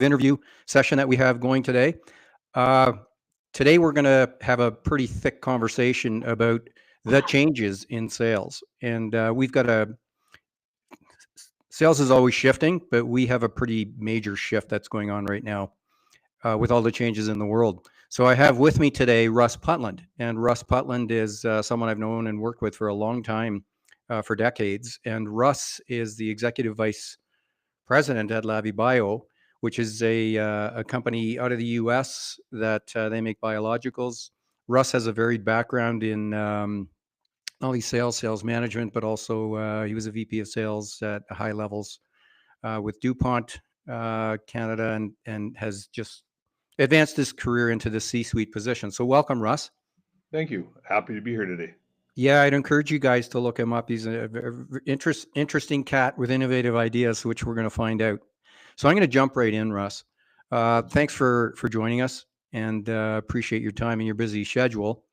interview session that we have going today. Uh, Today, we're going to have a pretty thick conversation about the changes in sales. And we've got sales is always shifting, but we have a pretty major shift that's going on right now with all the changes in the world. So I have with me today Russ Putland. And Russ Putland is someone I've known and worked with for a long time, for decades. And Russ is the executive vice president at Lavi Bio, which is a company out of the U.S. that they make biologicals. Russ has a varied background in not only sales management, but also he was a VP of sales at high levels with DuPont Canada, and has just advanced his career into the C-suite position. So welcome, Russ. Thank you. Happy to be here today. Yeah, I'd encourage you guys to look him up. He's a interesting cat with innovative ideas, which we're going to find out. So I'm going to jump right in, Russ. Thanks for joining us, and appreciate your time and your busy schedule.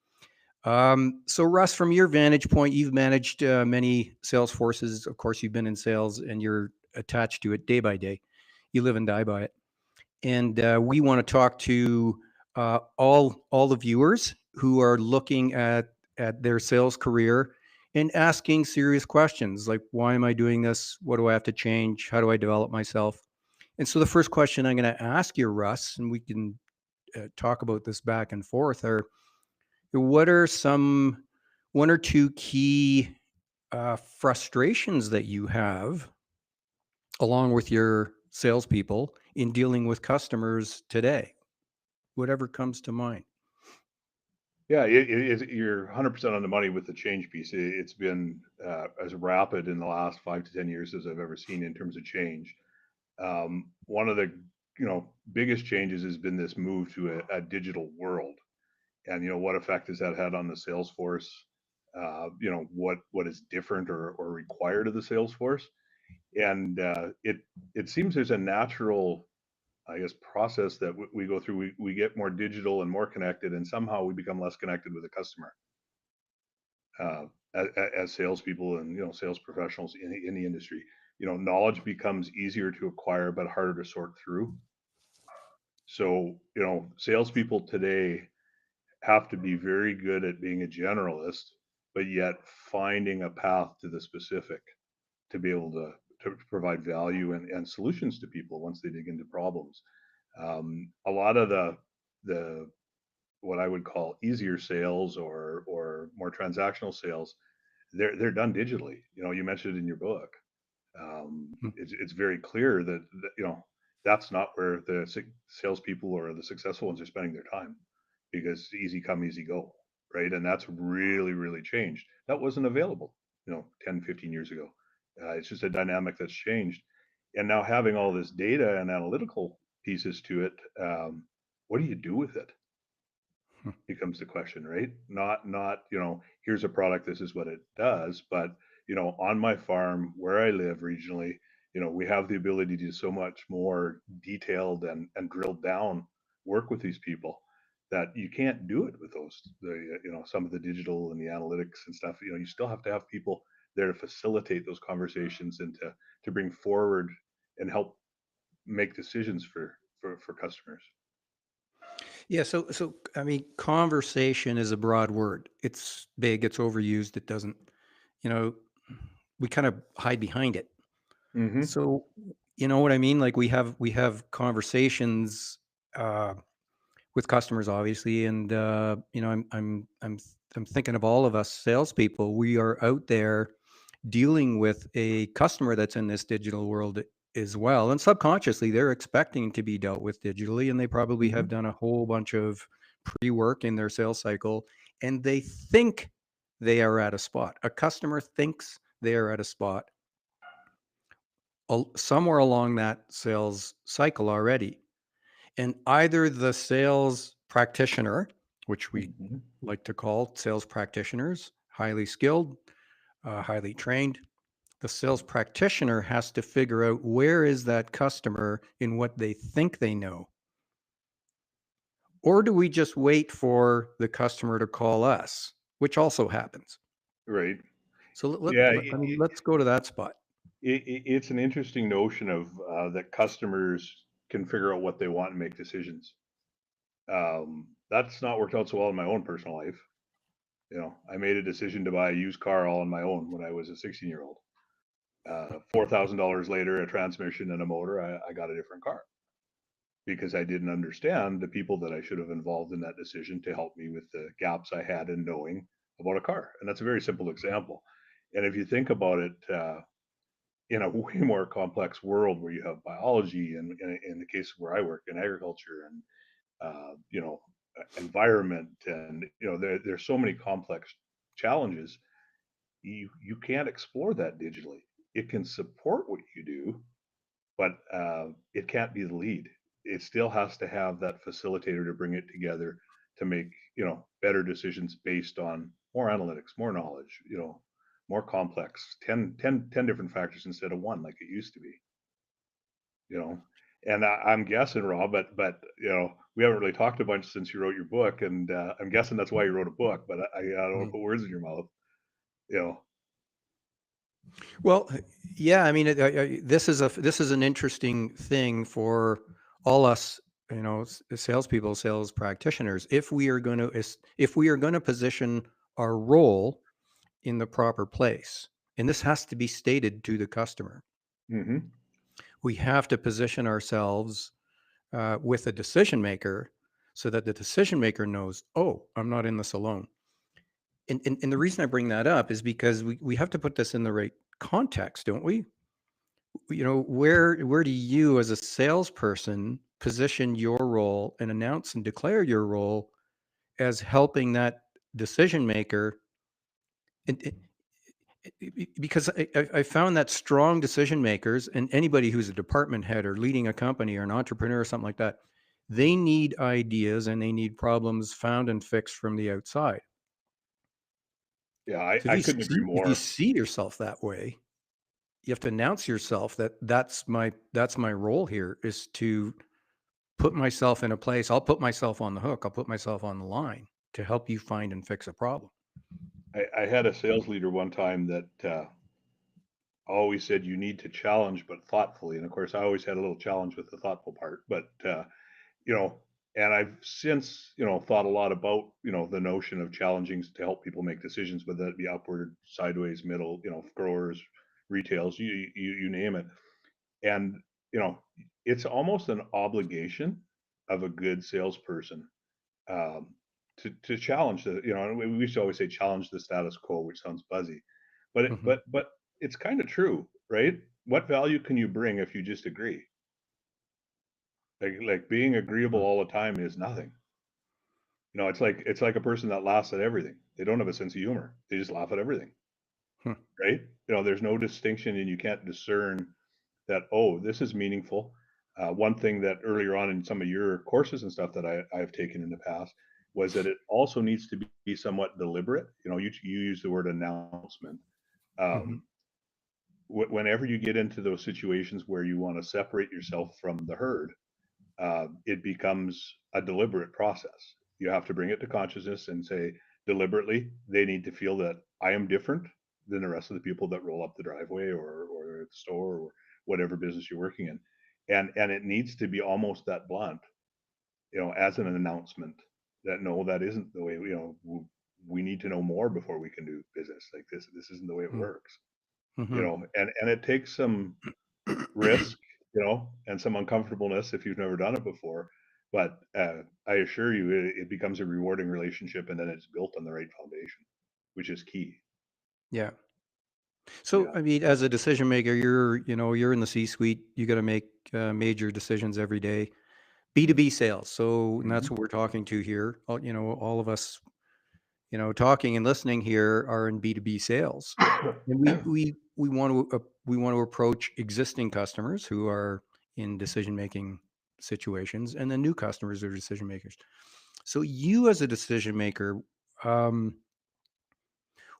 So Russ, from your vantage point, you've managed many sales forces. Of course, you've been in sales, and you're attached to it day by day. You live and die by it. And we want to talk to all the viewers who are looking at their sales career and asking serious questions like, why am I doing this? What do I have to change? How do I develop myself? And so the first question I'm going to ask you, Russ, and we can talk about this back and forth, are what are some one or two key frustrations that you have along with your salespeople in dealing with customers today? Whatever comes to mind. Yeah, you're 100% on the money with the change piece. It's been as rapid in the last 5 to 10 years as I've ever seen in terms of change. One of the biggest changes has been this move to a digital world, and what effect has that had on the sales force? What is different or required of the sales force? And it seems there's a natural, I guess, process that we go through. We get more digital and more connected, and somehow we become less connected with the customer uh, as salespeople and sales professionals in the industry. Knowledge becomes easier to acquire but harder to sort through. So salespeople today have to be very good at being a generalist, but yet finding a path to the specific to be able to provide value and solutions to people once they dig into problems. A lot of the what I would call easier sales or more transactional sales, they're done digitally. You mentioned it in your book. It's very clear that that's not where the salespeople or the successful ones are spending their time, because easy come, easy go, right? And that's really changed. That wasn't available, 10, 15 years ago. It's just a dynamic that's changed. And now having all this data and analytical pieces to it, what do you do with it? Becomes the question, right? Not here's a product, this is what it does, but on my farm where I live regionally, we have the ability to do so much more detailed and drilled down work with these people that you can't do it with some of the digital and the analytics and stuff. You still have to have people there to facilitate those conversations and to bring forward and help make decisions for customers. Yeah, so I mean, conversation is a broad word. It's big, it's overused, it doesn't, you know, we kind of hide behind it. Hmm. So, you know what I mean? Like we have conversations uh with customers, obviously, and I'm thinking of all of us salespeople. We are out there dealing with a customer that's in this digital world as well, and subconsciously they're expecting to be dealt with digitally, and they probably have Hmm. done a whole bunch of pre-work in their sales cycle, and they think they are at a spot. A customer thinks they are at a spot somewhere along that sales cycle already. And either the sales practitioner, which we Hmm. like to call sales practitioners, highly skilled, highly trained, the sales practitioner has to figure out where is that customer in what they think they know. Or do we just wait for the customer to call us, which also happens? Right. So Yeah. I mean, let's go to that spot. It's an interesting notion of that customers can figure out what they want and make decisions. That's not worked out so well in my own personal life. I made a decision to buy a used car all on my own when I was a 16-year-old. $4,000 later, a transmission and a motor, I got a different car because I didn't understand the people that I should have involved in that decision to help me with the gaps I had in knowing about a car. And that's a very simple example. And if you think about it, in a way more complex world where you have biology and in the case where I work in agriculture and environment and there's so many complex challenges, you can't explore that digitally. It can support what you do, but it can't be the lead. It still has to have that facilitator to bring it together to make better decisions based on more analytics, more knowledge, more complex, 10 different factors instead of one like it used to be. And I'm guessing, Rob, but we haven't really talked a bunch since you wrote your book, and I'm guessing that's why you wrote a book. But I don't want to put words in your mouth. Well, yeah, I mean, this is an interesting thing for all us, salespeople, sales practitioners. If we are going to position our role in the proper place, and this has to be stated to the customer, we have to position ourselves with a decision maker so that the decision maker knows, oh, I'm not in this alone. And the reason I bring that up is because we have to put this in the right context, don't we? Where do you as a salesperson position your role and announce and declare your role as helping that decision maker? Because I found that strong decision makers and anybody who's a department head or leading a company or an entrepreneur or something like that, they need ideas and they need problems found and fixed from the outside. Yeah, I couldn't agree more. If you see yourself that way, you have to announce yourself that that's my role here, is to put myself in a place. I'll put myself on the hook. I'll put myself on the line to help you find and fix a problem. I had a sales leader one time that always said you need to challenge, but thoughtfully. And of course, I always had a little challenge with the thoughtful part. But and I've since thought a lot about the notion of challenging to help people make decisions, whether that be upward, sideways, middle, growers, retails, you name it. And it's almost an obligation of a good salesperson to challenge the we used to always say challenge the status quo, which sounds buzzy, but but it's kind of true, right? What value can you bring if you just agree? Like being agreeable all the time is nothing. It's like a person that laughs at everything. They don't have a sense of humor. They just laugh at everything. Right? There's no distinction, and you can't discern that, oh, this is meaningful. One thing that earlier on in some of your courses and stuff that I've taken in the past was that it also needs to be somewhat deliberate. You use the word announcement. Whenever you get into those situations where you want to separate yourself from the herd, it becomes a deliberate process. You have to bring it to consciousness and say deliberately, they need to feel that I am different than the rest of the people that roll up the driveway or at the store or whatever business you're working in. And it needs to be almost that blunt, as an announcement that no, that isn't the way, we need to know more before we can do business like this. This isn't the way it works, and it takes some risk, and some uncomfortableness if you've never done it before. But I assure you, it becomes a rewarding relationship, and then it's built on the right foundation, which is key. Yeah. So, I mean, as a decision maker, you're in the C-suite. You got to make major decisions every day. B2B sales. So, and that's what we're talking to here. All of us, talking and listening here are in B2B sales, and we want to approach existing customers who are in decision making situations, and then new customers who are decision makers. So, you as a decision maker,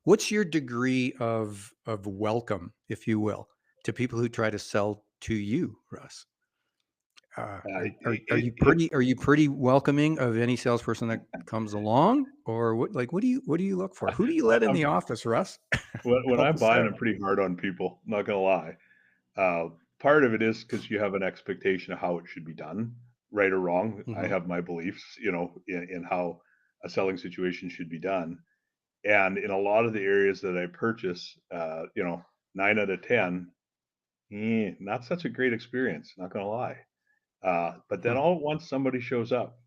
what's your degree of welcome, if you will, to people who try to sell to you, Russ? Are you pretty welcoming of any salesperson that comes along, or what? Like, what do you look for? Who do you let in the office, Russ? When I'm buying, I'm pretty hard on people. Not gonna lie. part of it is because you have an expectation of how it should be done, right or wrong. I Hmm. have my beliefs, in how a selling situation should be done. And in a lot of the areas that I purchase, 9 out of 10, not such a great experience, not going to lie. But then Hmm. all at once somebody shows up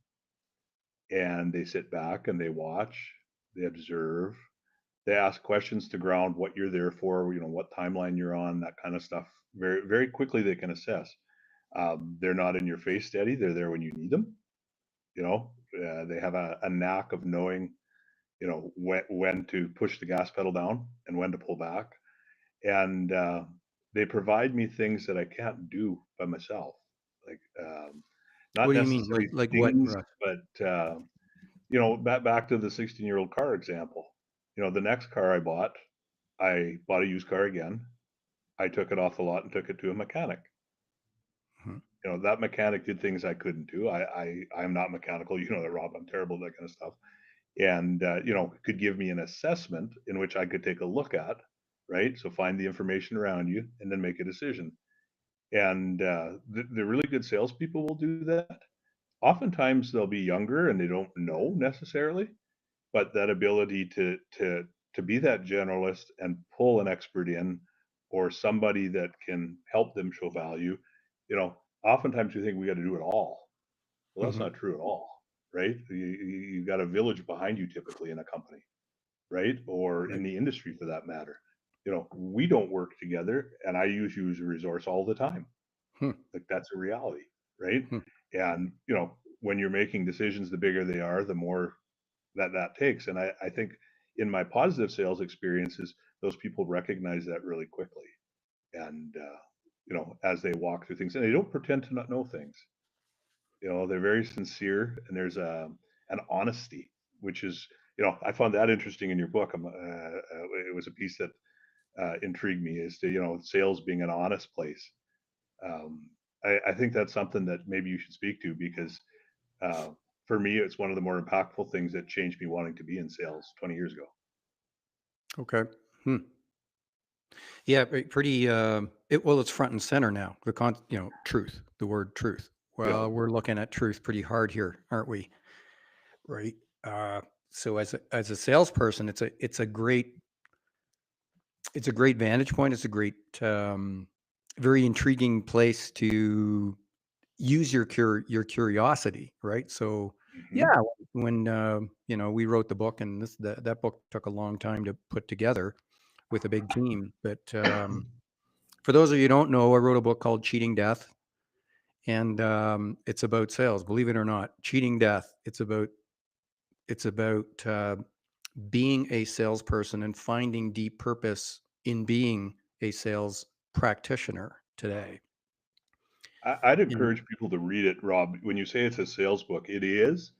and they sit back and they watch, they observe, they ask questions to ground what you're there for, what timeline you're on, that kind of stuff. Very, very quickly they can assess. They're not in your face steady. They're there when you need them. They have a knack of knowing, when to push the gas pedal down and when to pull back. And they provide me things that I can't do by myself. Like, not What do you mean? necessarily Like what, things, Russ? but back to the 16-year-old car example. The next car I bought a used car again. I took it off the lot and took it to a mechanic. Mhm. That mechanic did things I couldn't do. I'm not mechanical. You know that, Rob. I'm terrible at that kind of stuff. And could give me an assessment in which I could take a look at, right? So find the information around you and then make a decision. And the really good salespeople will do that. Oftentimes they'll be younger and they don't know necessarily, but that ability to be that generalist and pull an expert in, or somebody that can help them show value. Oftentimes we think we got to do it all. Well, that's Mhm. not true at all, right? You got a village behind you typically in a company, right? Or in Right. the industry for that matter. We don't work together, and I use you as a resource all the time. Hmm. Like, that's a reality, right? Hmm. And when you're making decisions, the bigger they are, the more that takes. And I think in my positive sales experiences, those people recognize that really quickly. And as they walk through things, and they don't pretend to not know things. They're very sincere, and there's an honesty, which is, I found that interesting in your book. It was a piece that intrigued me, as to sales being an honest place. um, I think that's something that maybe you should speak to, because uh, for me, it's one of the more impactful things that changed me wanting to be in sales 20 years ago. Okay. Hmm. Yeah, pretty. Well, it's front and center now. Truth. The word truth. Yeah. Well, we're looking at truth pretty hard here, aren't we? Right. Uh, so as a salesperson, it's a great vantage point. It's a great, very intriguing place to use your curiosity, right? So, yeah, Hmm. when we wrote the book, and that book took a long time to put together with a big team. But for those of you who don't know, I wrote a book called Cheating Death, and it's about sales. Believe it or not, Cheating Death. It's about being a salesperson and finding deep purpose in being a sales practitioner today. I'd And encourage people to read it, Rob. When you say it's a sales book, it is,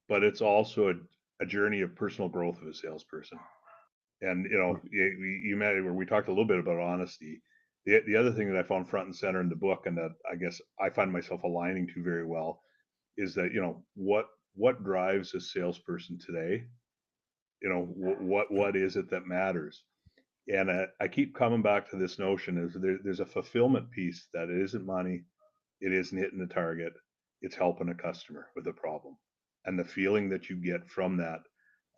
but it's also a journey of personal growth of a salesperson. And you met where we talked a little bit about honesty. The other thing that I found front and center in the book, and that I guess I find myself aligning to very well, is that what drives a salesperson today. What is it that matters? And I keep coming back to this notion: is there's a fulfillment piece, that it isn't money, it isn't hitting the target, it's helping a customer with a problem, and the feeling that you get from that.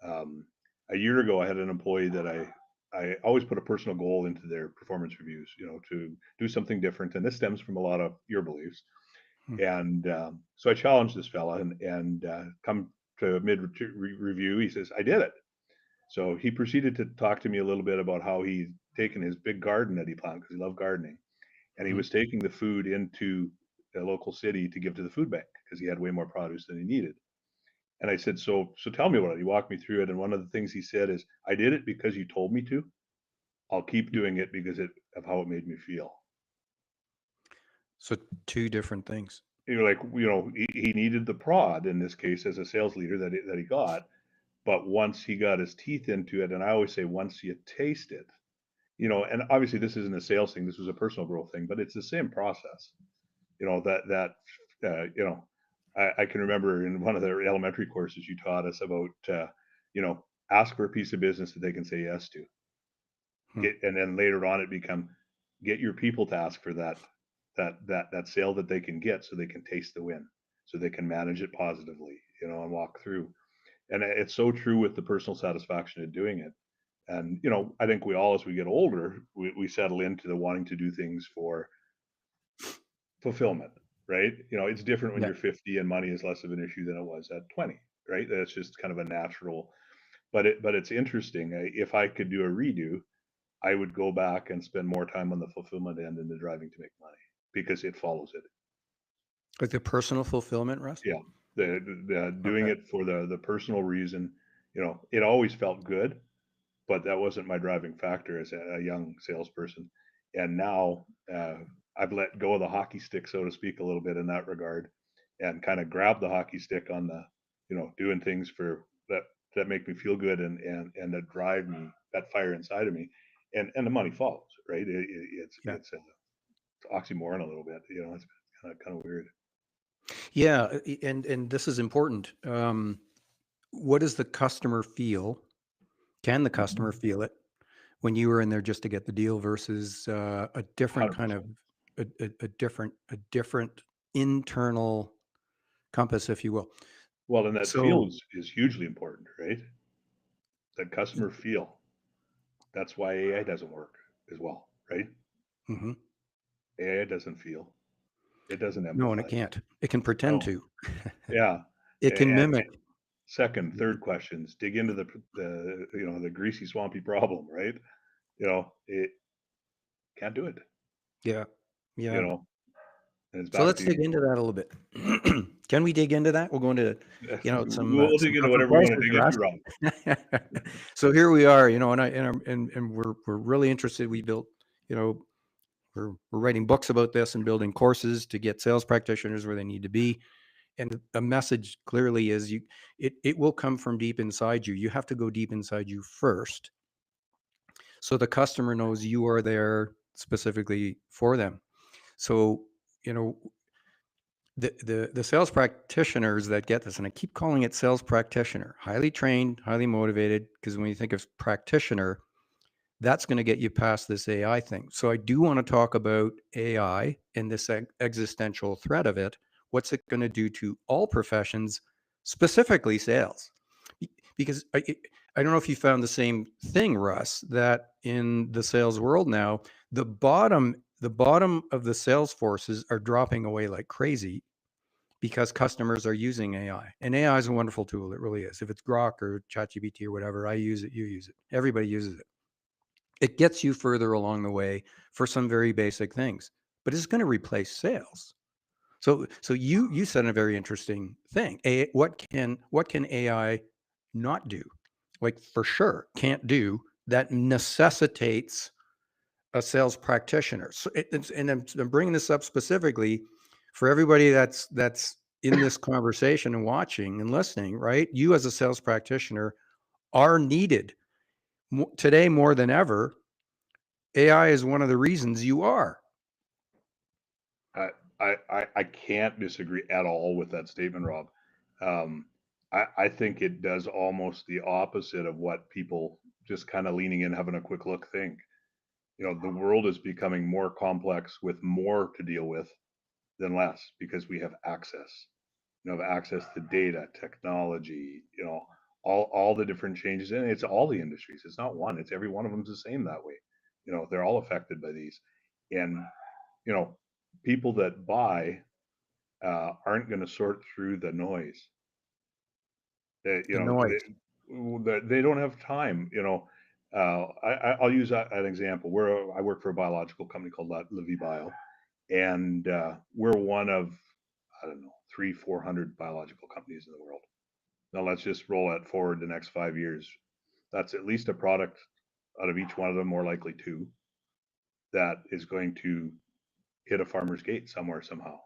um, a year ago, I had an employee that I always put a personal goal into their performance reviews, to do something different, and this stems from a lot of your beliefs. hmm, And so I challenged this fella, and come to mid review, he says, I did it. So he proceeded to talk to me a little bit about how he'd taken his big garden that he planted, because he loved gardening, and he mhm. was taking the food into a local city to give to the food bank, because he had way more produce than he needed. And I said, so tell me about it. He walked me through it, and one of the things he said is, I did it because you told me to. I'll keep doing it because of how it made me feel. So two different things. Like, he needed the prod in this case as a sales leader that he got. But once he got his teeth into it, and I always say, once you taste it, and obviously this isn't a sales thing, this was a personal growth thing, but it's the same process. That I can remember in one of the elementary courses you taught us about, ask for a piece of business that they can say yes to. Hmm. And then later on it become, get your people to ask for that that sale that they can get, so they can taste the win, so they can manage it positively, and walk through. And it's so true with the personal satisfaction of doing it. And I think we all, as we get older, we settle into the wanting to do things for fulfillment, right? It's different when Yeah. you're 50 and money is less of an issue than it was at 20, right? That's just kind of a natural. But it's interesting. If I could do a redo, I would go back and spend more time on the fulfillment end than the driving to make money, because it follows it. Like the personal fulfillment, Russ? Yeah, the doing Okay. it for the personal reason. It always felt good, but that wasn't my driving factor as a young salesperson. And now I've let go of the hockey stick, so to speak, a little bit in that regard, and kind of grab the hockey stick on the, doing things for that make me feel good, and that drive me, that fire inside of me, and the money follows, right? Yeah. It's oxymoron a little bit, it's kind of weird. Yeah, and this is important. What does the customer feel? Can the customer Mhm. feel it when you were in there just to get the deal versus a different kind of 100%. a different internal compass, if you will? Well, and that feel So, is hugely important, right? That customer feel. That's why AI doesn't work as well, right? mhm. AI doesn't feel. It doesn't No, and it empathize. can't. It can pretend Oh, to. yeah. It can And mimic. second, third questions, dig into the greasy, swampy problem, right? It can't do it, Yeah, you yeah. know, and it's So back let's dig to into that a little bit. Can we dig into that? We'll go into, we'll some dig into tougher whatever you want to places, dig into, Russ. Rob. So here we are, and we're really interested. We built, you know, we're writing books about this and building courses to get sales practitioners where they need to be. And the message clearly is it will come from deep inside you. You have to go deep inside you first, so the customer knows you are there specifically for them. So, you know, the sales practitioners that get this, and I keep calling it sales practitioner, highly trained, highly motivated, because when you think of practitioner, that's going to get you past this AI thing. So I do want to talk about AI and this existential threat of it. What's it going to do to all professions, specifically sales? Because I don't know if you found the same thing, Russ, that in the sales world now, the bottom of the sales forces are dropping away like crazy because customers are using AI. And AI is a wonderful tool. It really is. If it's Grok or ChatGPT or whatever, I use it, you use it. Everybody uses it. It gets you further along the way for some very basic things, but it's going to replace sales. So you said a very interesting thing. What can AI not do? Like for sure can't do that necessitates a sales practitioner. So and I'm bringing this up specifically for everybody that's in this conversation and watching and listening, right? You as a sales practitioner are needed today more than ever. AI is one of the reasons you are. I, I can't disagree at all with that statement, Rob. Um, I think it does almost the opposite of what people just kind of leaning in, having a quick look think. The world is becoming more complex with more to deal with than less, because we have access. Have access to data, technology, all the different changes, and it's all the industries. It's not one. It's every one of them's the same that way. They're all affected by these, and you know, people that buy aren't going to sort through the noise. They, you The know, noise. they don't have time. I'll use an example. I work for a biological company called Livy Bio, and we're one of, I don't know, 400 biological companies in the world. Now let's just roll that forward the next 5 years. That's at least a product out of each one of them, more likely two, that is going to hit a farmer's gate somewhere somehow.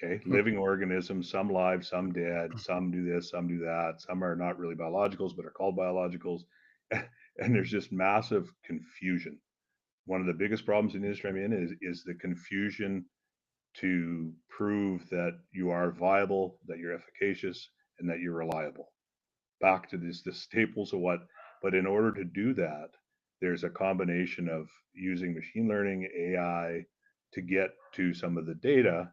Okay, Hmm. living organisms, some live, some dead, some do this, some do that, some are not really biologicals but are called biologicals, and there's just massive confusion. One of the biggest problems in the industry I'm in is the confusion to prove that you are viable, that you're efficacious, and that you're reliable. Back to the staples of what, but in order to do that, there's a combination of using machine learning, AI, to get to some of the data,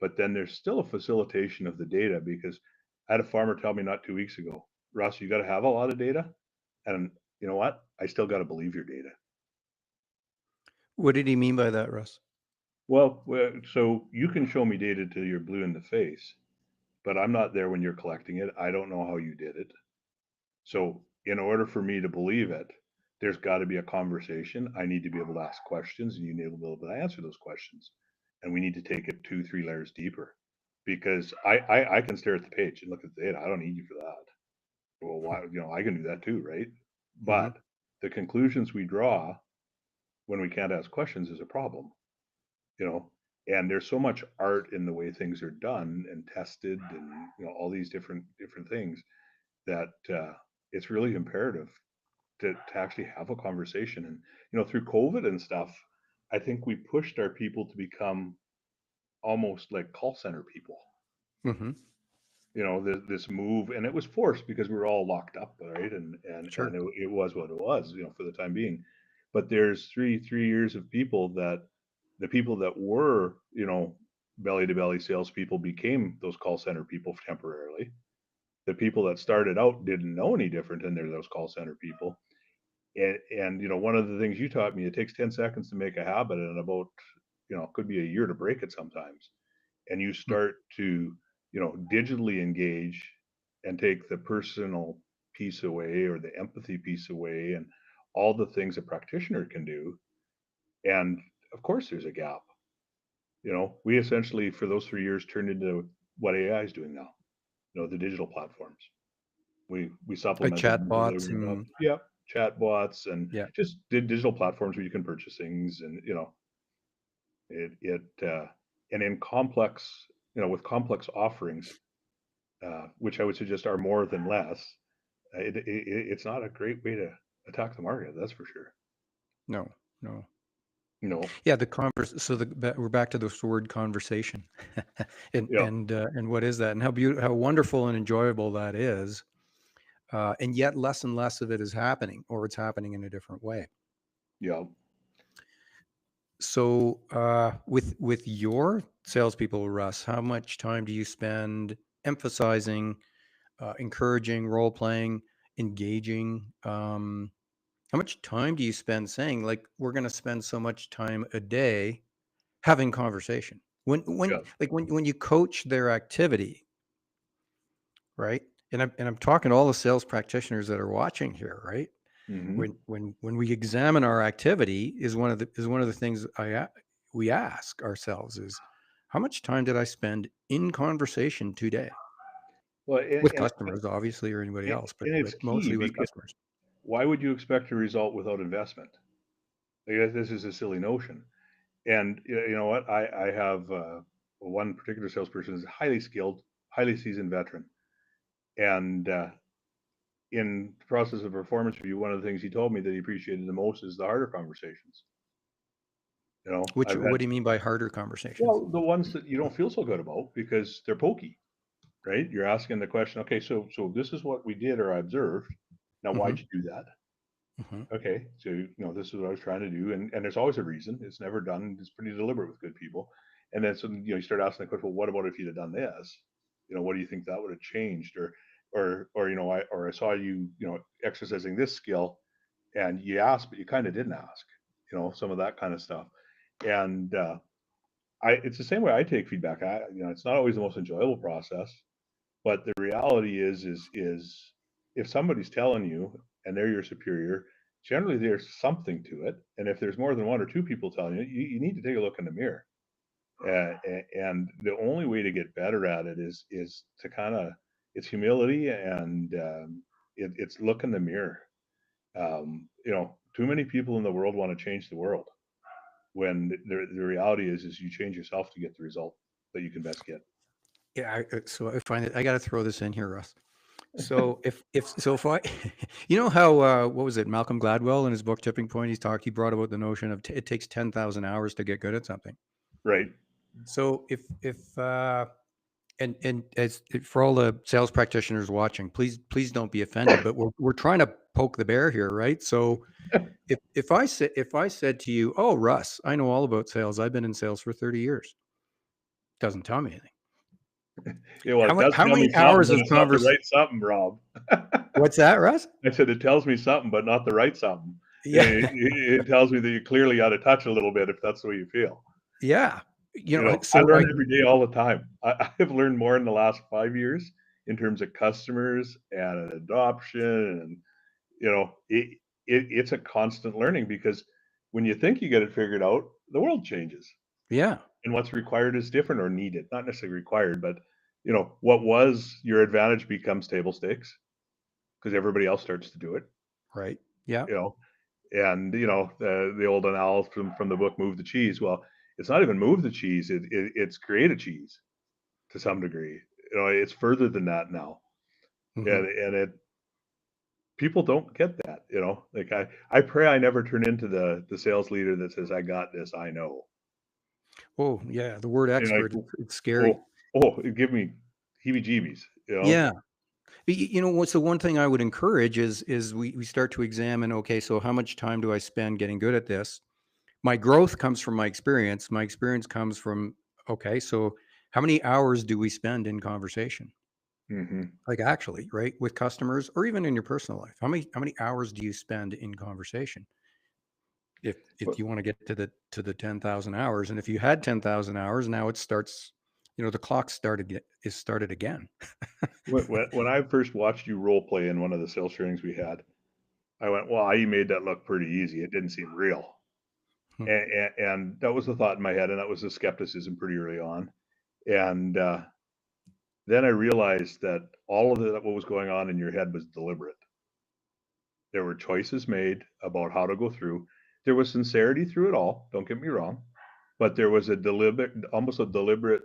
but then there's still a facilitation of the data, because I had a farmer tell me not 2 weeks ago, Russ, you got to have a lot of data. And you know what? I still got to believe your data. What did he mean by that, Russ? Well, so you can show me data till you're blue in the face, but I'm not there when you're collecting it. I don't know how you did it. So in order for me to believe it, there's got to be a conversation. I need to be able to ask questions, and you need to be able to answer those questions. And we need to take it 2, 3 layers deeper, because I can stare at the page and look at the data. I don't need you for that. Well, why? I can do that too, right? Mm-hmm. But the conclusions we draw when we can't ask questions is a problem, you know. And there's so much art in the way things are done and tested, and all these different things, that it's really imperative to actually have a conversation. And through COVID and stuff, I think we pushed our people to become almost like call center people. Mm-hmm. This move, and it was forced because we were all locked up, right? Sure. It was what it was, for the time being. But there's three years of people that the people that were, belly to belly salespeople became those call center people temporarily. The people that started out didn't know any different, and they're those call center people. And one of the things you taught me, it takes 10 seconds to make a habit, and about, could be a year to break it sometimes. And you start to, digitally engage and take the personal piece away, or the empathy piece away, and all the things a practitioner can do. And of course there's a gap. We essentially, for those 3 years, turned into what AI is doing now, the digital platforms. We Like supplemented them as they chatbots went up. and Yeah, chatbots, and yeah. just digital platforms where you can purchase things, and and in complex, with complex offerings, which I would suggest are more than less. It's not a great way to attack the market, that's for sure. No, no. No, Yeah, the converse. So we're back to this word conversation, and yeah, and what is that, and how wonderful and enjoyable that is, and yet less and less of it is happening, or it's happening in a different way. yeah. So, with your salespeople, Russ, how much time do you spend emphasizing, encouraging, role playing, engaging? How much time do you spend saying, like, we're going to spend so much time a day having conversation? Yeah. When you coach their activity, right? And I'm talking to all the sales practitioners that are watching here, right? Hmm. When we examine our activity, is one of the things we ask ourselves is, how much time did I spend in conversation today Well, with customers, obviously, or anybody else, but it's key, mostly with because customers. why would you expect a result without investment? Like, this is a silly notion. And you know what? I have one particular salesperson is highly skilled, highly seasoned veteran, and in the process of performance review, one of the things he told me that he appreciated the most is the harder conversations. I've What had, do you mean by harder conversations? well, the ones that you don't feel so good about because they're pokey, right? You're asking the question, okay, so this is what we did or I observed. Now, Mm-hmm. why'd you do that? Mm-hmm. Okay, so this is what I was trying to do, and there's always a reason. It's never done. It's pretty deliberate with good people. And then so you start asking the question, well, what about if you'd have done this? What do you think that would have changed? Or I saw you exercising this skill, and you asked, but you kind of didn't ask. Some of that kind of stuff. And it's the same way I take feedback. It's not always the most enjoyable process, but the reality is if somebody's telling you and they're your superior, generally there's something to it. And if there's more than one or two people telling you, you need to take a look in the mirror. And the only way to get better at it is to kind of, it's humility, and it's look in the mirror. Too many people in the world want to change the world, when the reality is you change yourself to get the result that you can best get. Yeah, so I find it. I got to throw this in here, Russ. So if I, how what was it? Malcolm Gladwell in his book Tipping Point, he brought about the notion of it takes 10,000 hours to get good at something. Right. So if and as for all the sales practitioners watching, please don't be offended, but we're trying to poke the bear here, right? So if I said to you, "Oh, Russ, I know all about sales. I've been in sales for 30 years." Doesn't tell me anything. Yeah, well, How it many does how tell many me something, hours but of it's not the convers right something, Rob. What's that, Russ? I said it tells me something, but not the right something. Yeah. It tells me that you clearly ought to touch a little bit if that's the way you feel. Yeah. I So learn every day all the time. I have learned more in the last 5 years in terms of customers and adoption, and it's a constant learning because when you think you get it figured out, the world changes, yeah, and what's required is different or needed. Not necessarily required, but what was your advantage becomes table stakes because everybody else starts to do it. right. Yeah. You know, and the old analogy from the book "Move the Cheese." Well, it's not even move the cheese; it's create a cheese to some degree. It's further than that now, Mhm. and it people don't get that. Like I pray I never turn into the sales leader that says I got this, I know. Oh, yeah, the word Like, expert, it's scary. it give me heebie-jeebies. Yeah. What's the one thing I would encourage is we start to examine, okay, so how much time do I spend getting good at this? My growth comes from my experience. My experience comes from, okay, so how many hours do we spend in conversation? Hmm. Like actually, right? With customers or even in your personal life. How many hours do you spend in conversation? If But you want to get to the 10,000 hours, and if you had 10,000 hours, now it starts, the clock is started again. when I first watched you role play in one of the sales trainings we had, I went, "Well, you made that look pretty easy. It didn't seem real." Hmm. And that was the thought in my head, and that was the skepticism pretty early on. And then I realized that all of what was going on in your head was deliberate. There were choices made about how to go through. There was sincerity through it all. Don't get me wrong, but there was almost a deliberate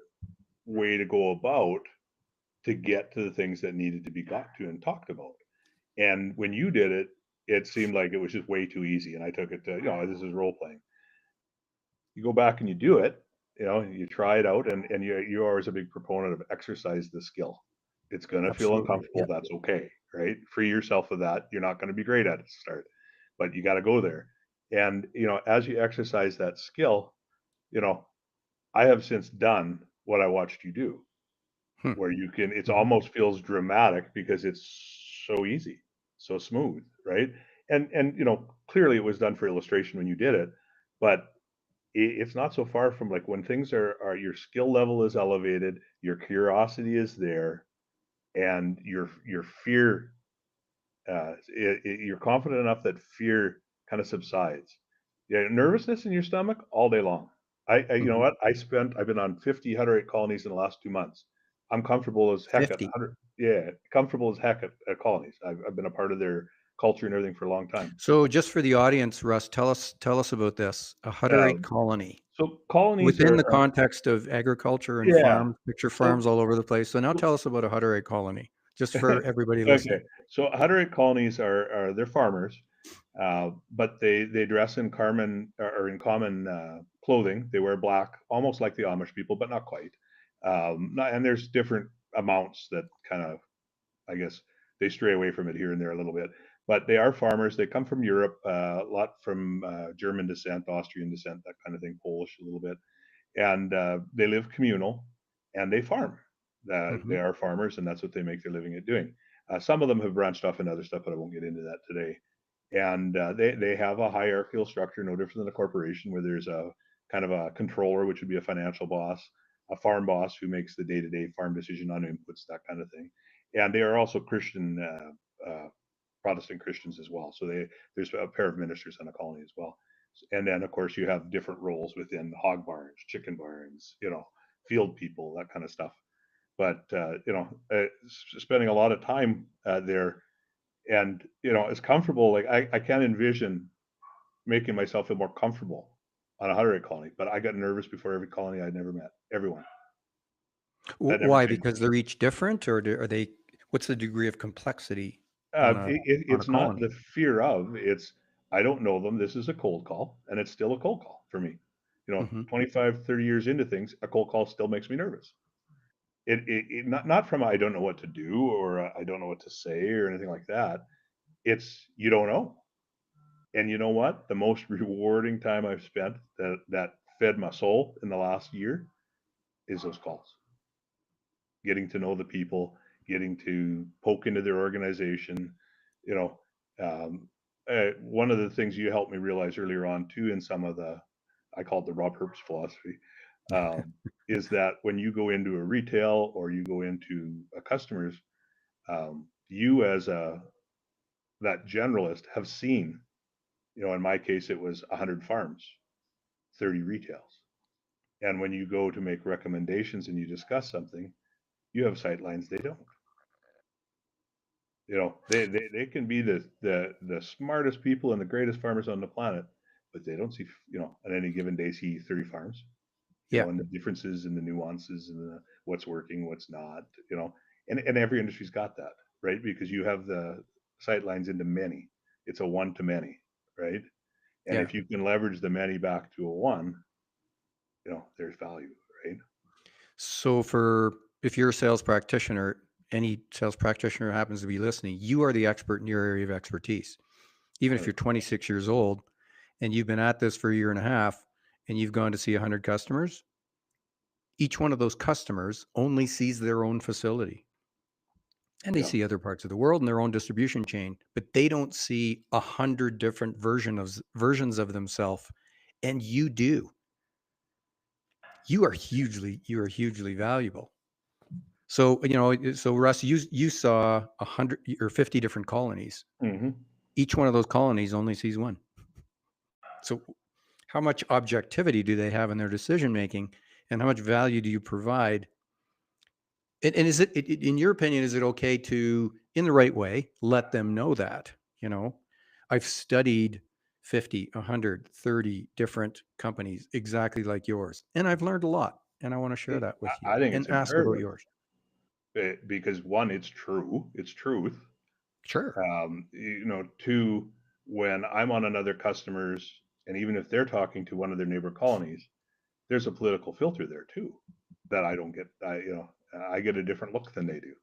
way to go about to get to the things that needed to be got to and talked about. And when you did it, it seemed like it was just way too easy. And I took it to, this is role playing. You go back and you do it, you try it out, and you are always a big proponent of exercise the skill. It's going to feel Absolutely. uncomfortable. Yeah. That's okay, right? Free yourself of that. You're not going to be great at it to start, but you got to go there. And, as you exercise that skill, you know, I have since done what I watched you do, Hmm. where it Mhm. almost feels dramatic because it's so easy, so smooth, right? And clearly it was done for illustration when you did it, but it's not so far from like when things are your skill level is elevated, your curiosity is there, and your fear, you're confident enough that fear kind of subsides. Yeah, nervousness in your stomach all day long. You know Mhm. what? I've been on 50 108 colonies in the last 2 months. I'm comfortable as heck at 50. 100. Yeah, comfortable as heck at colonies. I've been a part of their culture and everything for a long time. So just for the audience, Russ, tell us about this. A Hutterite Um, colony so colonies within are, the context of agriculture and yeah. farms, picture So farms all over the place. So now tell us about a Hutterite colony, just for everybody okay, listening. so 108 colonies are they're farmers, but they dress in carmen or in common clothing. They wear black, almost like the Amish people, but not quite. And there's different amounts that kind of, I guess, they stray away from it here and there a little bit. But they are farmers. They come from Europe, a lot from German descent, Austrian descent, that kind of thing, Polish a little bit, and they live communal and they farm. They Mhm. are farmers, and that's what they make their living at doing. Some of them have branched off into other stuff, but I won't get into that today. And they have a hierarchical structure, no different than a corporation, where there's a kind of a controller, which would be a financial boss, a farm boss who makes the day-to-day farm decision on inputs, that kind of thing. And they are also Christian, Protestant Christians as well. So there's a pair of ministers in a colony as well. And then, of course, you have different roles within hog barns, chicken barns, field people, that kind of stuff. But spending a lot of time there, and it's comfortable. Like I can't envision making myself feel more comfortable on a Hutterite colony. But I got nervous before every colony I'd never met. Everyone. That never Why? changed. Because they're each different, or are they? What's the degree of complexity on a It's not the colony? fear of, it's I don't know them. This is a cold call, and it's still a cold call for me. Hmm. 25, 30 years into things, a cold call still makes me nervous. It not from I don't know what to do or I don't know what to say or anything like that. you don't know. And you know what? The most rewarding time I've spent that fed my soul in the last year is those calls. Getting to know the people, getting to poke into their organization. You know, one of the things you helped me realize earlier on too, in some of the, I call it the Rob Herbst philosophy, um, is that when you go into a retail or you go into a customer's, you as a that generalist have seen, in my case, it was 100 farms, 30 retails. And when you go to make recommendations and you discuss something, you have sight lines they don't. They can be the smartest people and the greatest farmers on the planet, but they don't see, on any given day, see 30 farms, Yeah. and the differences and the nuances and what's working, what's not, and every industry's got that, right? Because you have the sight lines into many. It's a one to many, right? And Yeah. if you can leverage the many back to a one, there's value, right? So if you're a sales practitioner, any sales practitioner who happens to be listening, you are the expert in your area of expertise. Even if you're 26 years old and you've been at this for a year and a half and you've gone to see 100 customers, each one of those customers only sees their own facility. And they Yeah. see other parts of the world and their own distribution chain, but they don't see 100 different versions of themselves. And you do. You are hugely valuable. So, so Russ, you saw 100 or 50 different colonies. Mm-hmm. Each one of those colonies only sees one. So how much objectivity do they have in their decision making, and how much value do you provide? And is it, in your opinion, is it okay to, in the right way, let them know that, I've studied 50, 130 different companies exactly like yours, and I've learned a lot, and I want to share that with you I think and it's ask about imperative, yours. because one, it's true, it's truth. Sure. Two, when I'm on another customer's, and even if they're talking to one of their neighbor colonies, there's a political filter there too that I don't get. I get a different look than they do,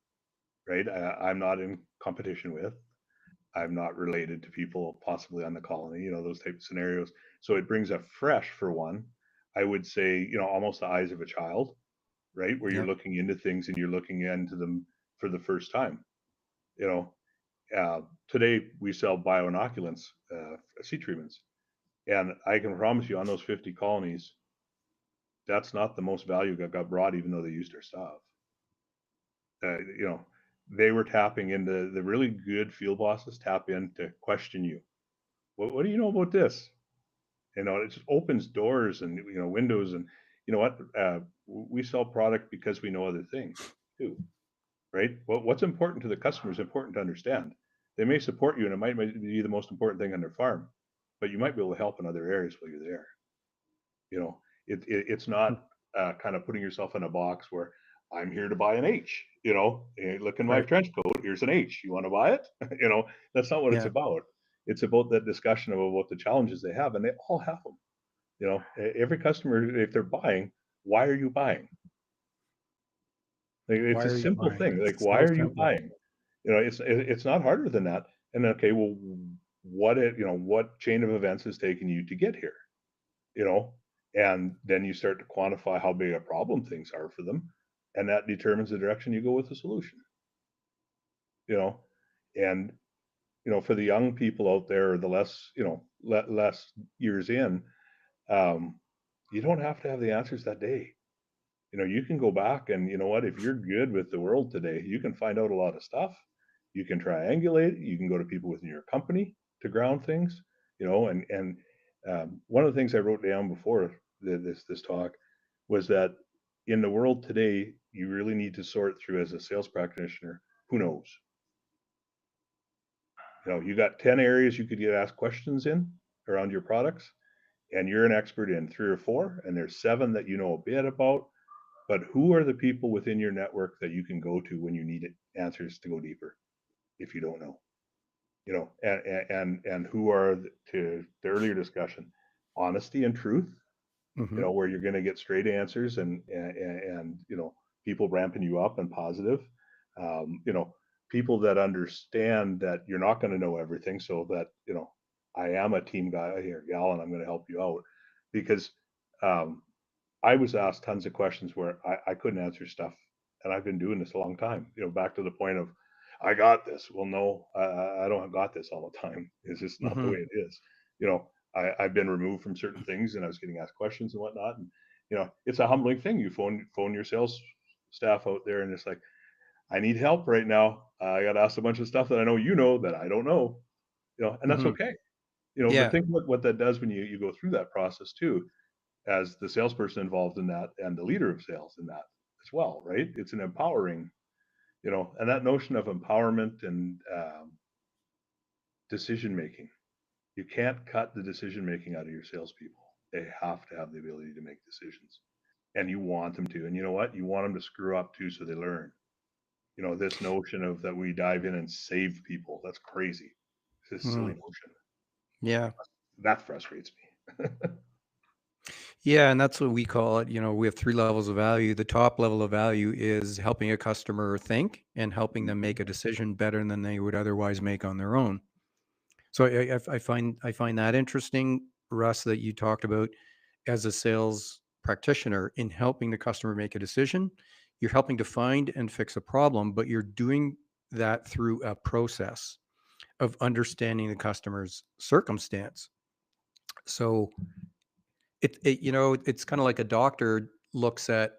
right? I'm not in competition with. I'm not related to people possibly on the colony, those type of scenarios. So it brings a fresh, for one, I would say, almost the eyes of a child, right? Where you're Yeah. looking into things and you're looking into them for the first time. You know, Today we sell bioinoculants, seed treatments, and I can promise you, on those 50 colonies, that's not the most value that got brought, even though they used our stuff. Uh, you know, they were tapping into the really good field bosses tap in to question you. What do you know about this? It just opens doors and windows, and you know what? We sell product because we know other things too, right? What's important to the customer is important to understand. They may support you, and it might be the most important thing on their farm, but you might be able to help in other areas while you're there. It's not kind of putting yourself in a box where I'm here to buy an H. Hey, look in my Right. trench coat. Here's an H. You want to buy it? That's not what it's Yeah. about. It's about that discussion about the challenges they have, and they all have them. Every customer, if they're buying, why are you buying? Like, it's Why a are you simple buying? thing. Like, It's why so are you simple. buying? It's not harder than that. And okay, well, what chain of events has taken you to get here? You know, and then you start to quantify how big a problem things are for them, and that determines the direction you go with the solution. You know, and for the young people out there, or the less years in, um, you don't have to have the answers that day. You can go back and if you're good with the world today, you can find out a lot of stuff. You can triangulate. You can go to people within your company to ground things. And one of the things I wrote down before this talk was that in the world today, you really need to sort through, as a sales practitioner, who knows. You got 10 areas you could get asked questions in around your products, and you're an expert in 3 or 4, and there's 7 that you know a bit about. But who are the people within your network that you can go to when you need answers to go deeper, if you don't know? And who are, to the earlier discussion, honesty and truth, Hmm. where you're going to get straight answers, and people ramping you up and positive. people that understand that you're not going to know everything, so that, I am a team guy here, gal, and I'm going to help you out. Because um, I was asked tons of questions where I couldn't answer stuff, and I've been doing this a long time. Back to the point of, I got this. Well, no, I don't got this all the time. It's just not the Hmm. way it is. You know, I've been removed from certain things, and I was getting asked questions and whatnot. And it's a humbling thing. You phone your sales staff out there, and it's like, I need help right now. I got asked a bunch of stuff that I know that I don't know. And that's Hmm. okay. But Yeah. think what that does when you go through that process too, as the salesperson involved in that and the leader of sales in that as well, right? It's an empowering, and that notion of empowerment and decision making. You can't cut the decision making out of your salespeople. They have to have the ability to make decisions, and you want them to. And you know what? You want them to screw up too, so they learn. This notion of that we dive in and save people—that's crazy. It's a silly Mm. notion. Yeah. That frustrates me. Yeah, and that's what we call it. We have three levels of value. The top level of value is helping a customer think and helping them Mhm. make a decision better than they would otherwise make on their own. So I find that interesting, Russ, that you talked about as a sales practitioner in helping the customer make a decision. You're helping to find and fix a problem, but you're doing that through a process of understanding the customer's circumstance. So it's kind of like a doctor looks at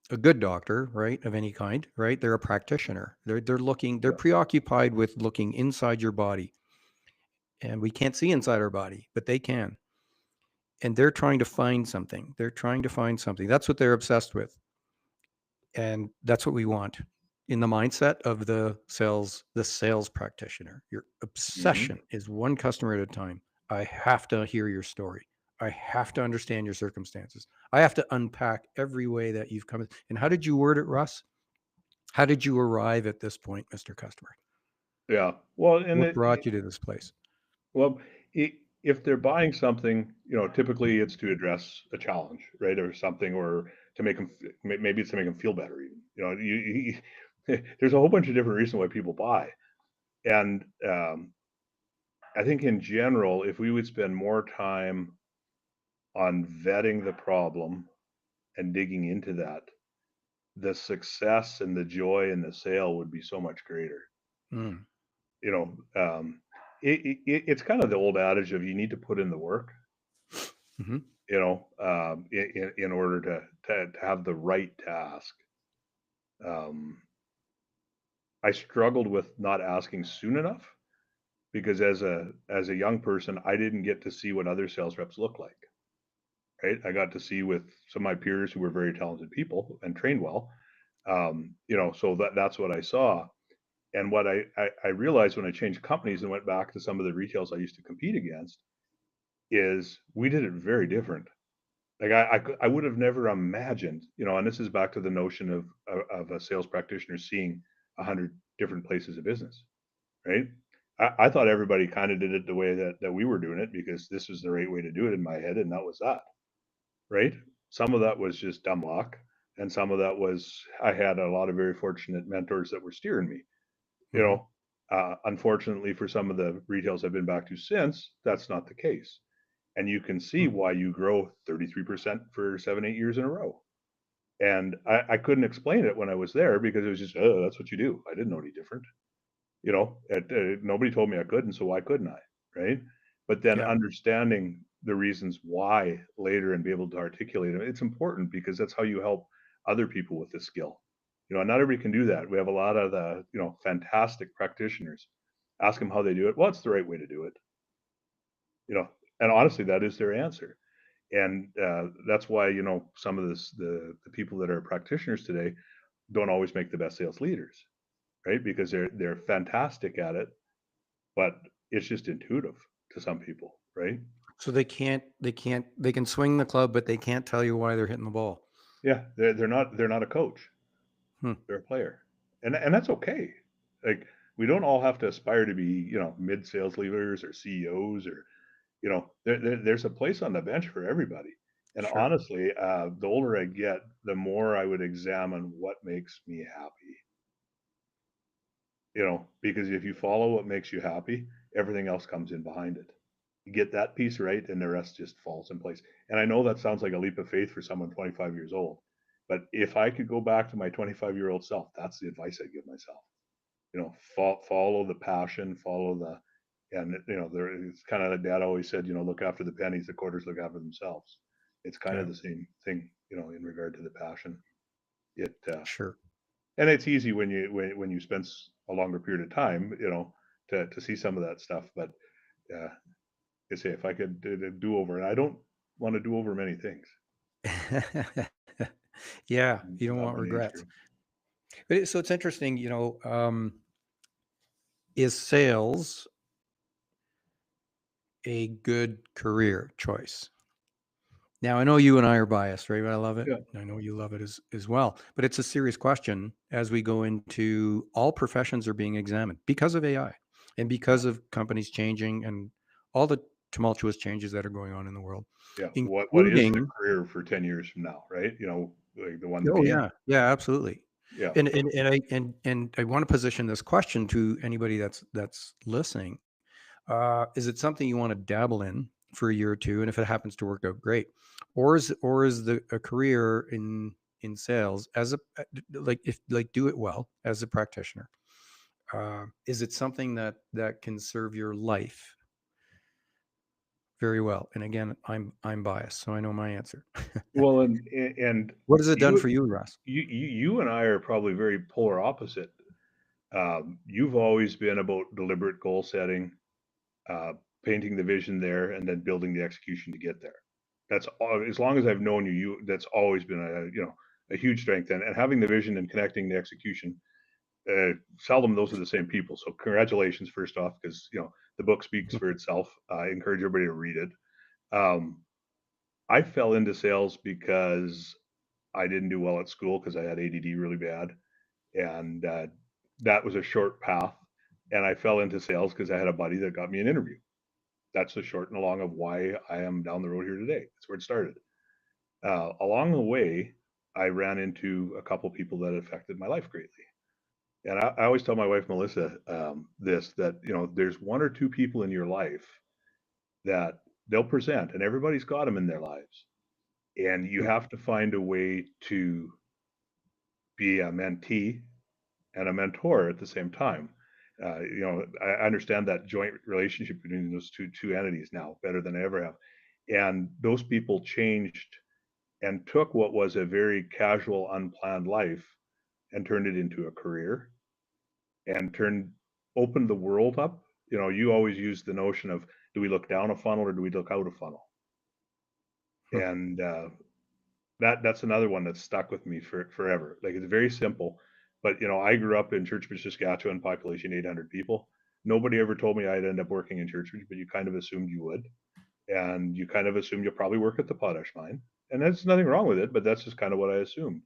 a good doctor, right, of any kind, right? They're a practitioner. They're Yeah. preoccupied with looking inside your body, and we can't see inside our body, but they can. And they're trying to find something. They're trying to find something. That's what they're obsessed with. And that's what we want in the mindset of the sales practitioner. Your Hmm. obsession is one customer at a time. I have to hear your story. I have to understand your circumstances. I have to unpack every way that you've come. And how did you word it, Russ? How did you arrive at this point, Mr. Customer? Yeah. Well, and What brought you to this place? well, if they're buying something, typically it's to address a challenge, right, or something, or to make them, maybe it's to make them feel better. Even, there's a whole bunch of different reasons why people buy, and I think in general, if we would spend more time on vetting the problem and digging into that, the success and the joy in the sale would be so much greater. Mm. You know, it's kind of the old adage of you need to put in the work, Hmm. in order to have the right task. Um, I struggled with not asking soon enough because as a young person, I didn't get to see what other sales reps look like. Right, I got to see with some of my peers who were very talented people and trained well. So that's what I saw. And what I realized when I changed companies and went back to some of the retails I used to compete against is we did it very different. Like I would have never imagined, and this is back to the notion of a sales practitioner seeing 100 different places of business, right? I thought everybody kind of did it the way that we were doing it because this was the right way to do it in my head, and that was that, right? Some of that was just dumb luck, and some of that was I had a lot of very fortunate mentors that were steering me. You Hmm. know, Unfortunately for some of the retails I've been back to since, that's not the case. And you can see why you grow 33% for 7, 8 years in a row. And I couldn't explain it when I was there because it was just, oh, that's what you do. I didn't know any different. Nobody told me I couldn't, so why couldn't I? Right. But then Yeah. understanding the reasons why later and be able to articulate them, it's important because that's how you help other people with this skill. Not everybody can do that. We have a lot of the, fantastic practitioners. Ask them how they do it. Well, it's the right way to do it. You know, and honestly, that is their answer. And that's why some of the people that are practitioners today don't always make the best sales leaders, right? Because they're fantastic at it, but it's just intuitive to some people, right? So they can swing the club, but they can't tell you why they're hitting the ball. Yeah, they're not a coach, Hmm. they're a player, and that's okay. Like we don't all have to aspire to be mid sales leaders or CEOs or there's a place on the bench for everybody. And Sure. honestly, the older I get, the more I would examine what makes me happy. because if you follow what makes you happy, everything else comes in behind it. You get that piece right, and the rest just falls in place. And I know that sounds like a leap of faith for someone 25 years old, but if I could go back to my 25-year-old self, that's the advice I'd give myself. Follow the passion, follow the, and it's kind of, dad always said, look after the pennies, the quarters look after themselves. It's kind Yeah, of the same thing, in regard to the passion. It sure. and it's easy when you spend a longer period of time, to see some of that stuff. But uh, I say, if I could do over, and I don't want to do over many things. Yeah, you don't Not want my regrets. nature. So it's interesting, is sales a good career choice? Now, I know you and I are biased, right? But I love it. Yeah, I know you love it as well. But it's a serious question as we go into all professions are being examined because of AI and yeah, because of companies changing and all the tumultuous changes that are going on in the world, yeah. What is the including. career for 10 years from now, right? Like the one to Oh be in. yeah, yeah, absolutely. Yeah, And I want to position this question to anybody that's listening. Is it something you want to dabble in for a year or two, and if it happens to work out, great? Or is the a career in sales as a like if like do it well as a practitioner? Is it something that can serve your life very well? And again, I'm biased, so I know my answer. well, and What has it done you for you, Russ? you and I are probably very polar opposite. You've always been about deliberate goal setting, uh, painting the vision there, and then building the execution to get there. That's all, as long as I've known you. That's always been a huge strength, and having the vision and connecting the execution. Seldom those are the same people. So congratulations, first off, because the book speaks for itself. I encourage everybody to read it. Um, I fell into sales because I didn't do well at school because I had ADD really bad, and that was a short path. And I fell into sales because I had a buddy that got me an interview. That's the short and the long of why I am down the road here today. That's where it started. Along the way, I ran into a couple people that affected my life greatly. And I always tell my wife, Melissa, this, that, there's one or two people in your life that they'll present, and everybody's got them in their lives. And you Yeah. have to find a way to be a mentee and a mentor at the same time. I understand that joint relationship between those two entities now better than I ever have. And those people changed and took what was a very casual, unplanned life and turned it into a career and opened the world up. You always use the notion of, do we look down a funnel or do we look out a funnel? Hmm. And that's another one that's stuck with me forever. Like, it's very simple, but I grew up in Churchbridge, Saskatchewan, population 800 people. Nobody ever told me I'd end up working in Churchbridge, but you kind of assumed you would, and you kind of assumed you'll probably work at the potash mine, and there's nothing wrong with it, but that's just kind of what I assumed.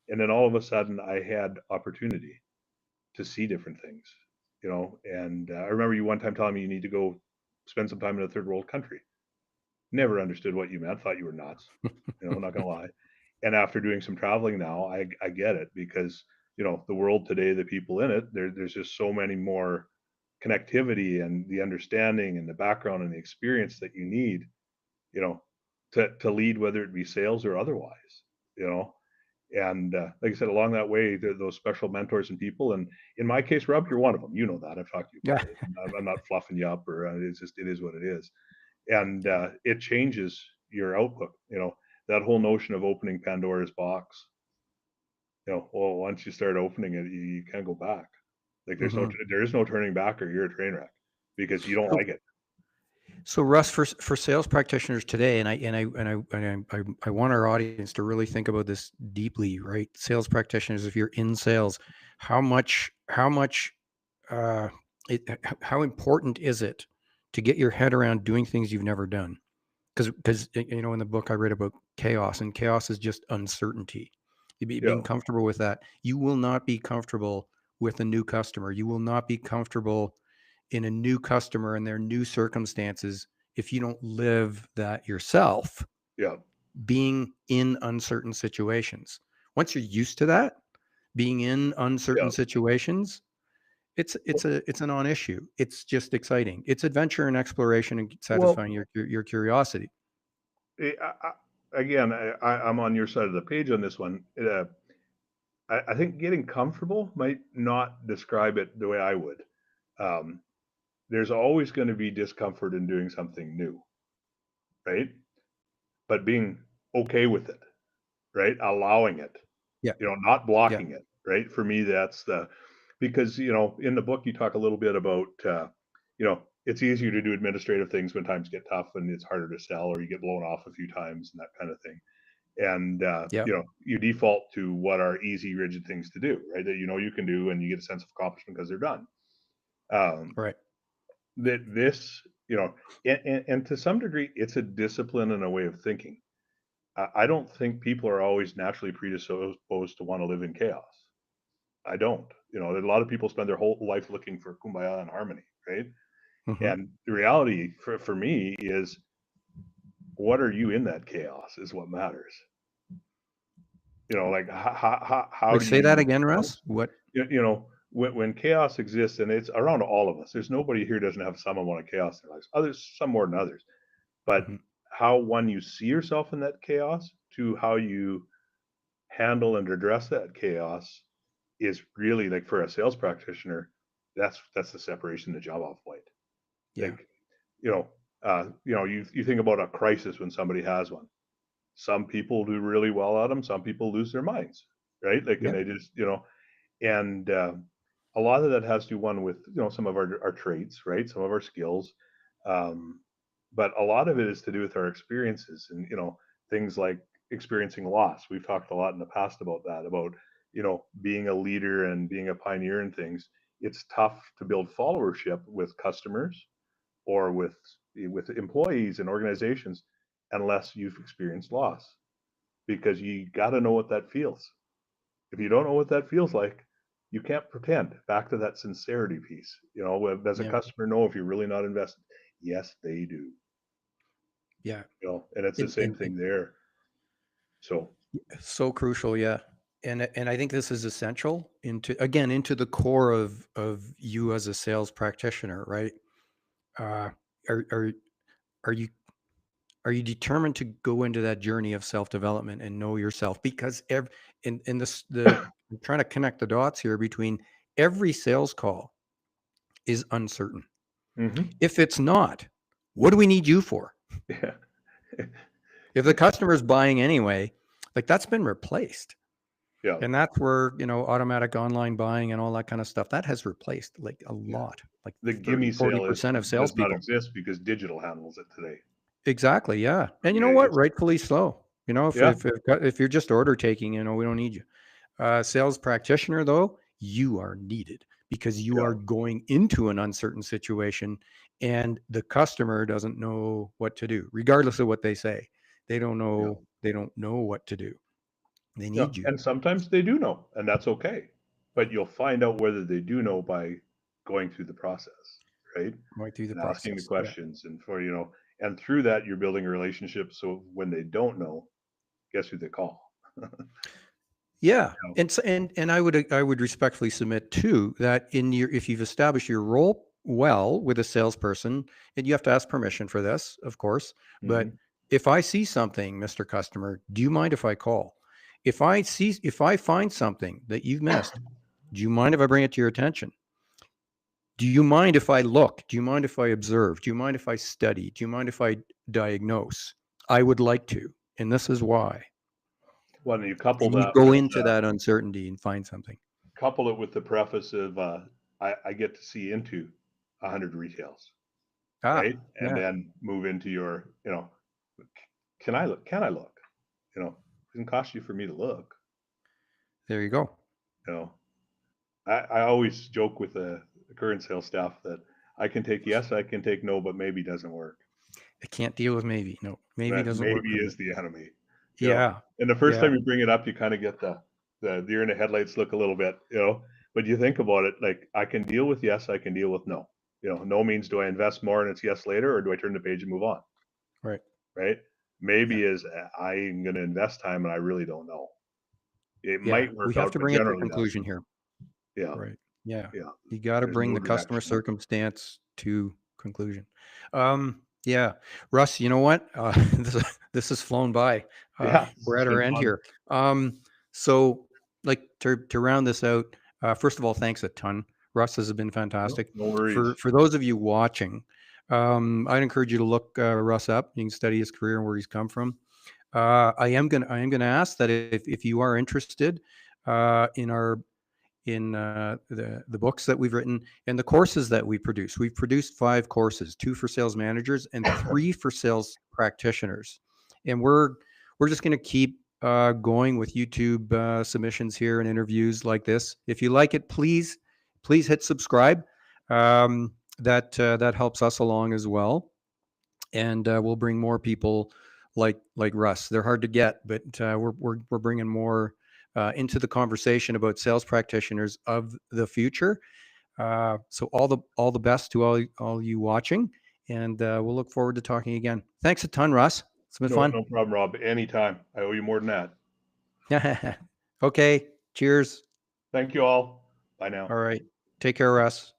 And then all of a sudden, I had opportunity to see different things, And I remember you one time telling me you need to go spend some time in a third world country. Never understood what you meant. Thought you were nuts. I'm not gonna lie. And after doing some traveling now, I get it, because the world today, the people in it, there's just so many more connectivity and the understanding and the background and the experience that you need, you know, to lead, whether it be sales or otherwise. You know, and like I said, along that way, those special mentors and people. And in my case, Rob, you're one of them. You know that. I've talked to you Yeah. about it. I'm not fluffing you up, or it is what it is. And it changes your output. That whole notion of opening Pandora's box. Well, once you start opening it, you can't go back. Like, Hmm. there is no turning back, or you're a train wreck because you don't So, like it. so Russ, for sales practitioners today, and I want our audience to really think about this deeply, right? Sales practitioners, if you're in sales, how much uh, how important is it to get your head around doing things you've never done? Because in the book I read about chaos, and chaos is just uncertainty. Being Yeah, comfortable with that, you will not be comfortable with a new customer. You will not be comfortable in a new customer and their new circumstances if you don't live that yourself, yeah, being in uncertain situations. Once you're used to that, being in uncertain yeah, situations, it's a non-issue. It's just exciting. It's adventure and exploration and Well, satisfying your curiosity. again, I'm on your side of the page on this one. I think getting comfortable might not describe it the way I would. Um, there's always going to be discomfort in doing something new, right? But being okay with it, right? Allowing it, Yeah. not Yeah. blocking it, right? For me, that's because, in the book, you talk a little bit about, it's easier to do administrative things when times get tough and it's harder to sell or you get blown off a few times and that kind of thing. And, Yeah. you default to what are easy, rigid things to do, right? That you can do and you get a sense of accomplishment because they're done. Um, Right. that this, and to some degree, it's a discipline and a way of thinking. I don't think people are always naturally predisposed to want to live in chaos. I don't. A lot of people spend their whole life looking for kumbaya and harmony, right? Hmm. And the reality for me is, what are you in that chaos is what matters. Like how Like, do say that you, again, Russ. What? when chaos exists, and it's around all of us. There's nobody here doesn't have some amount of chaos in their lives. Others, some more than others. But Mhm. how one you see yourself in that chaos to how you handle and address that chaos is really, like, for a sales practitioner, that's the separation, the job off white. Yeah. Like, you think about a crisis when somebody has one. Some people do really well at them. Some people lose their minds, right? Like, and Yeah. they just, and a lot of that has to do one with some of our traits, right? Some of our skills, um, but a lot of it is to do with our experiences and things like experiencing loss. We've talked a lot in the past about that, about being a leader and being a pioneer in things. It's tough to build followership with customers or with employees and organizations unless you've experienced loss, because you got to know what that feels. If you don't know what that feels like, you can't pretend. Back to that sincerity piece. Does a Yeah. customer know if you're really not invested? Yes, they do. Yeah. And it's the same And thing there. So, so crucial. Yeah. And I think this is essential into the core of you as a sales practitioner, right? Uh, are are are you are you determined to go into that journey of self development and know yourself? Because in this the I'm trying to connect the dots here between every sales call is uncertain. hmm If it's not, what do we need you for? yeah, If the customer's buying anyway, like, that's been replaced. yeah, And that's where, automatic online buying and all that kind of stuff, that has replaced like a yeah. lot, like The 30, gimme forty sale percent of does not salespeople. exist because digital handles it today. Exactly. Yeah. And you know what? It's Rightfully so. If, Yeah, if you're just order taking, we don't need you. Sales practitioner, though, you are needed because you yeah, are going into an uncertain situation and the customer doesn't know what to do, regardless of what they say. They don't yeah, know. They don't know what to do. They yeah. need you And sometimes they do know, and that's okay. But you'll find out whether they do know by going through the process, right? going through the And asking the process. Yeah. questions, and and through that you're building a relationship. So when they don't know, guess who they call? Yeah. You know? And I would respectfully submit too that if you've established your role well with a salesperson, and you have to ask permission for this, of course, but Mhm. if I see something, Mr. Customer, do you mind if I call? If I find something that you've missed, do you mind if I bring it to your attention? Do you mind if I look? Do you mind if I observe? Do you mind if I study? Do you mind if I diagnose? I would like to, and this is why. When you couple And you that go with into that uncertainty and find something. the preface of I get to see into 100 retails, Ah, right? And yeah, then move into your, can I look? Can I look? It doesn't cost you for me to look. there you go. You know, I always joke with the current sales staff that I can take yes, I can take no, but maybe doesn't work. I can't deal with maybe. No, maybe That doesn't work maybe for me. is the enemy. You know, Yeah, and the first yeah, time you bring it up, you kind of get the deer in the headlights look a little bit. But you think about it, like, I can deal with yes, I can deal with no. No means, do I invest more and it's yes later, or do I turn the page and move on? right. Right? Yeah, Maybe is, I'm going to invest time and I really don't know. It yeah. might We work have out, to but bring it to a generally conclusion doesn't. here. Yeah. Right. Yeah. Yeah, You got to there's bring no the customer direction. circumstance to conclusion. Yeah. Russ, you know what? This has flown by. Yeah, We're it's at our been end fun. here. So like to round this out, first of all, thanks a ton. Russ has been fantastic. No worries. For those of you watching, I'd encourage you to look Russ up. You can study his career and where he's come from. I am gonna ask that if you are interested in the books that we've written and the courses that we produce. We've produced 5 courses, 2 for sales managers and 3 for sales practitioners. And we're just going to keep going with YouTube submissions here and interviews like this. If you like it, please hit subscribe. That helps us along as well, and we'll bring more people like Russ. They're hard to get, but we're bringing more into the conversation about sales practitioners of the future. So all the best to all you watching, and we'll look forward to talking again. Thanks a ton, Russ. It's been fun. No problem, Rob. Anytime. I owe you more than that. Okay. Cheers. Thank you all. Bye now. All right. Take care, Russ.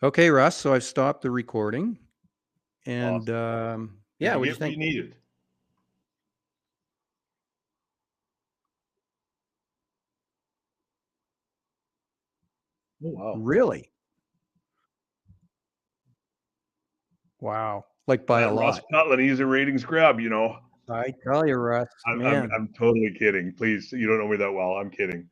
Okay, Russ. So I've stopped the recording, and Awesome. yeah, Did you what do you get what you think? needed? Oh, wow. Really? Wow. Like by a That Russ lot. Putland, he's a ratings grab, you know. I tell you, Russ, man. I'm totally kidding. Please, you don't know me that well. I'm kidding.